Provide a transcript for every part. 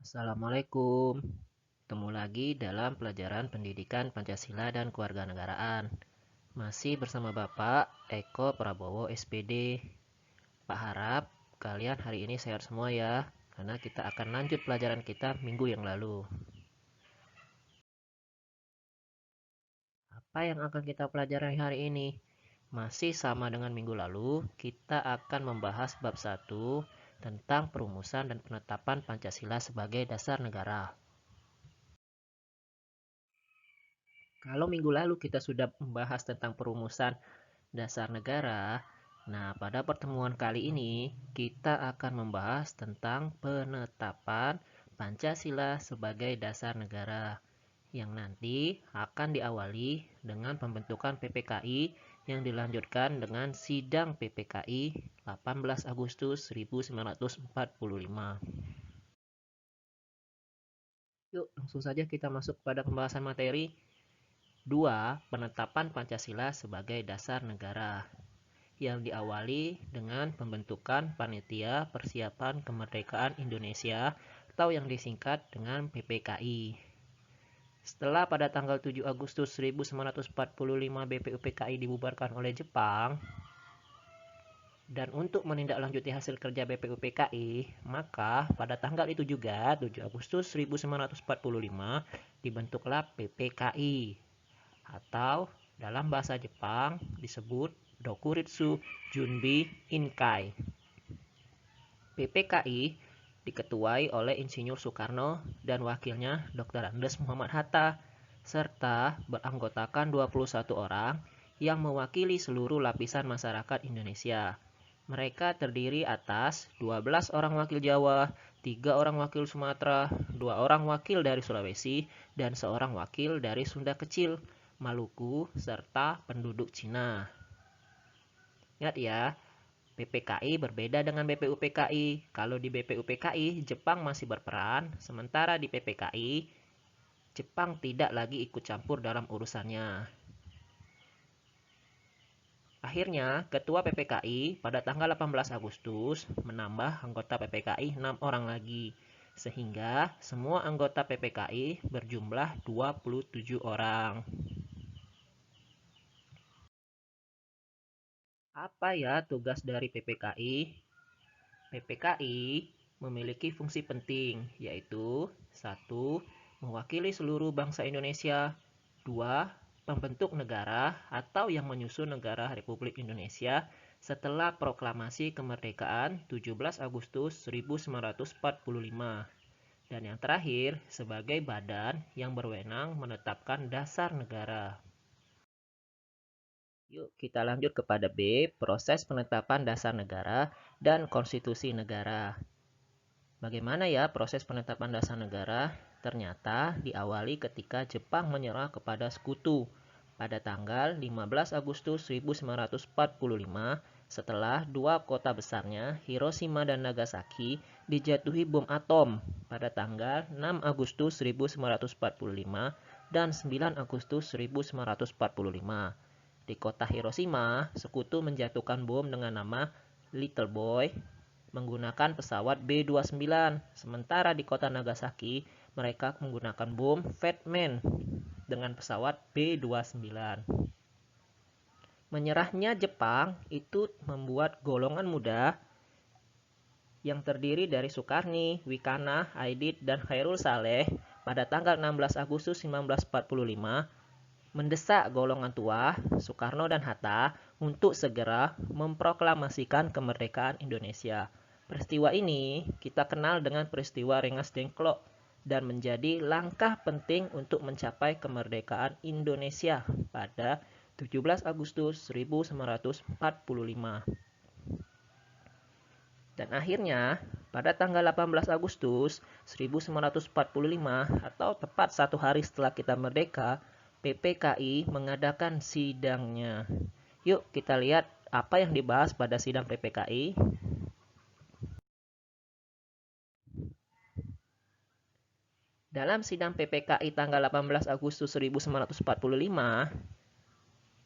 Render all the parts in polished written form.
Assalamualaikum. Ketemu lagi dalam pelajaran pendidikan Pancasila dan Kewarganegaraan. Masih bersama Bapak Eko Prabowo SPD. Pak harap kalian hari ini sehat semua ya, karena kita akan lanjut pelajaran kita minggu yang lalu. Apa yang akan kita pelajari hari ini? Masih sama dengan minggu lalu, kita akan membahas bab 1 tentang perumusan dan penetapan Pancasila sebagai dasar negara. Kalau minggu lalu kita sudah membahas tentang perumusan dasar negara, nah pada pertemuan kali ini kita akan membahas tentang penetapan Pancasila sebagai dasar negara yang nanti akan diawali dengan pembentukan PPKI yang dilanjutkan dengan sidang PPKI 18 Agustus 1945. Yuk, langsung saja kita masuk pada pembahasan materi. 2. Penetapan Pancasila sebagai dasar negara yang diawali dengan pembentukan Panitia Persiapan Kemerdekaan Indonesia atau yang disingkat dengan PPKI. Setelah pada tanggal 7 Agustus 1945 BPUPKI dibubarkan oleh Jepang, dan untuk menindaklanjuti hasil kerja BPUPKI, maka pada tanggal itu juga 7 Agustus 1945 dibentuklah PPKI atau dalam bahasa Jepang disebut Dokuritsu Junbi Inkai. PPKI diketuai oleh Insinyur Soekarno dan wakilnya Dr. Andes Muhammad Hatta, serta beranggotakan 21 orang yang mewakili seluruh lapisan masyarakat Indonesia. Mereka terdiri atas 12 orang wakil Jawa, 3 orang wakil Sumatera, 2 orang wakil dari Sulawesi, dan seorang wakil dari Sunda Kecil, Maluku, serta penduduk Cina. Ingat ya, PPKI berbeda dengan BPUPKI. Kalau di BPUPKI, Jepang masih berperan, sementara di PPKI, Jepang tidak lagi ikut campur dalam urusannya. Akhirnya, Ketua PPKI pada tanggal 18 Agustus menambah anggota PPKI 6 orang lagi, sehingga semua anggota PPKI berjumlah 27 orang. Apa ya tugas dari PPKI? PPKI memiliki fungsi penting, yaitu 1. Mewakili seluruh bangsa Indonesia. 2. Pembentuk negara atau yang menyusun negara Republik Indonesia setelah proklamasi kemerdekaan 17 Agustus 1945. Dan yang terakhir, sebagai badan yang berwenang menetapkan dasar negara. Yuk kita lanjut kepada B, proses penetapan dasar negara dan konstitusi negara. Bagaimana ya proses penetapan dasar negara? Ternyata diawali ketika Jepang menyerah kepada Sekutu pada tanggal 15 Agustus 1945 setelah dua kota besarnya, Hiroshima dan Nagasaki, dijatuhi bom atom pada tanggal 6 Agustus 1945 dan 9 Agustus 1945. Di kota Hiroshima, Sekutu menjatuhkan bom dengan nama Little Boy menggunakan pesawat B-29. Sementara di kota Nagasaki, mereka menggunakan bom Fat Man dengan pesawat B-29. Menyerahnya Jepang itu membuat golongan muda yang terdiri dari Sukarni, Wikana, Aidit, dan Khairul Saleh pada tanggal 16 Agustus 1945 mendesak golongan tua, Soekarno dan Hatta, untuk segera memproklamasikan kemerdekaan Indonesia. Peristiwa ini kita kenal dengan peristiwa Rengas Dengklok dan menjadi langkah penting untuk mencapai kemerdekaan Indonesia pada 17 Agustus 1945. Dan akhirnya, pada tanggal 18 Agustus 1945 atau tepat satu hari setelah kita merdeka, PPKI mengadakan sidangnya. Yuk kita lihat apa yang dibahas pada sidang PPKI. Dalam sidang PPKI tanggal 18 Agustus 1945,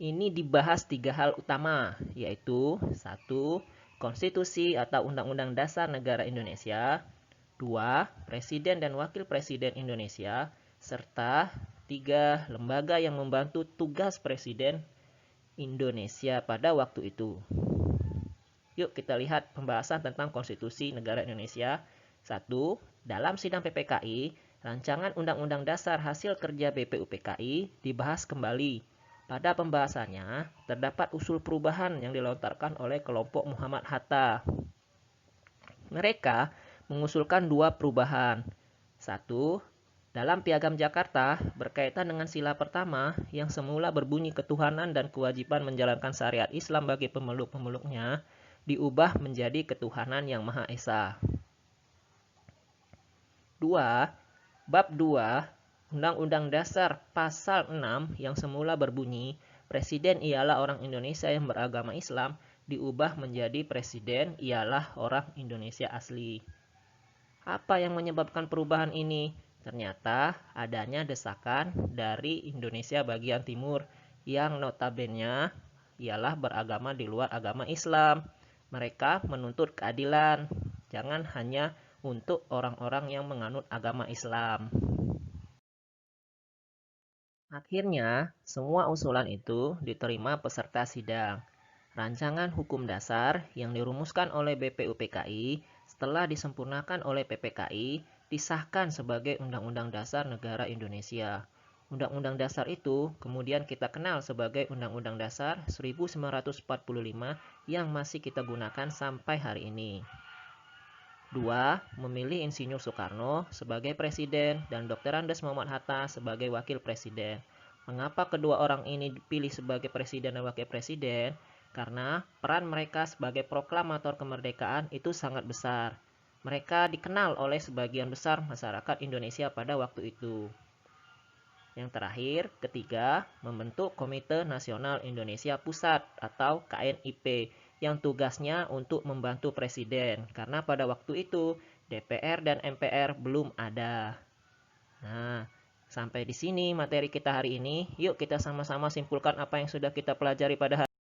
ini dibahas 3 hal utama, yaitu 1. Konstitusi atau Undang-Undang Dasar Negara Indonesia. 2. Presiden dan Wakil Presiden Indonesia, serta 3. Lembaga yang membantu tugas Presiden Indonesia pada waktu itu. Yuk kita lihat pembahasan tentang Konstitusi Negara Indonesia. 1. Dalam sidang PPKI, rancangan Undang-Undang Dasar hasil kerja BPUPKI dibahas kembali. Pada pembahasannya, terdapat usul perubahan yang dilontarkan oleh kelompok Muhammad Hatta. Mereka mengusulkan 2 perubahan. 1. Dalam Piagam Jakarta, berkaitan dengan sila pertama yang semula berbunyi ketuhanan dan kewajiban menjalankan syariat Islam bagi pemeluk-pemeluknya, diubah menjadi ketuhanan yang Maha Esa. 2. Bab 2 Undang-Undang Dasar Pasal 6 yang semula berbunyi, Presiden ialah orang Indonesia yang beragama Islam, diubah menjadi Presiden ialah orang Indonesia asli. Apa yang menyebabkan perubahan ini? Ternyata adanya desakan dari Indonesia bagian timur yang notabene ialah beragama di luar agama Islam. Mereka menuntut keadilan, jangan hanya untuk orang-orang yang menganut agama Islam. Akhirnya, semua usulan itu diterima peserta sidang. Rancangan hukum dasar yang dirumuskan oleh BPUPKI setelah disempurnakan oleh PPKI disahkan sebagai Undang-Undang Dasar Negara Indonesia. Undang-Undang Dasar itu kemudian kita kenal sebagai Undang-Undang Dasar 1945 yang masih kita gunakan sampai hari ini. 2. Memilih Insinyur Soekarno sebagai Presiden dan Dr. Andes Muhammad Hatta sebagai Wakil Presiden. Mengapa kedua orang ini dipilih sebagai Presiden dan Wakil Presiden? Karena peran mereka sebagai proklamator kemerdekaan itu sangat besar. Mereka dikenal oleh sebagian besar masyarakat Indonesia pada waktu itu. Yang terakhir, ketiga, membentuk Komite Nasional Indonesia Pusat atau KNIP yang tugasnya untuk membantu Presiden karena pada waktu itu DPR dan MPR belum ada. Nah, sampai di sini materi kita hari ini. Yuk kita sama-sama simpulkan apa yang sudah kita pelajari pada hari ini.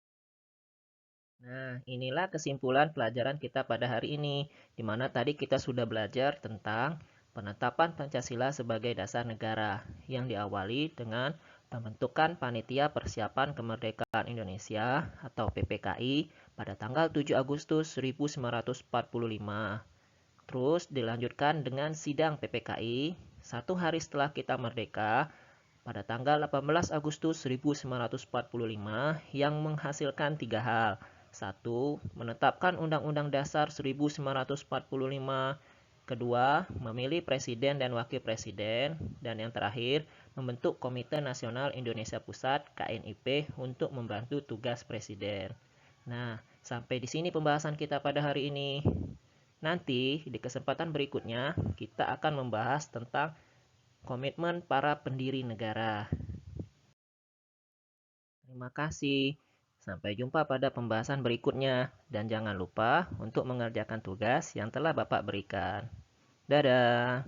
Nah, inilah kesimpulan pelajaran kita pada hari ini, di mana tadi kita sudah belajar tentang penetapan Pancasila sebagai dasar negara, yang diawali dengan pembentukan Panitia Persiapan Kemerdekaan Indonesia atau PPKI pada tanggal 7 Agustus 1945. Terus dilanjutkan dengan sidang PPKI 1 hari setelah kita merdeka pada tanggal 18 Agustus 1945 yang menghasilkan 3 hal. 1. Menetapkan Undang-Undang Dasar 1945. Kedua, memilih Presiden dan Wakil Presiden. Dan yang terakhir, membentuk Komite Nasional Indonesia Pusat KNIP untuk membantu tugas Presiden. Nah, sampai di sini pembahasan kita pada hari ini. Nanti di kesempatan berikutnya kita akan membahas tentang komitmen para pendiri negara. Terima kasih. Sampai jumpa pada pembahasan berikutnya. Dan jangan lupa untuk mengerjakan tugas yang telah Bapak berikan. Dadah.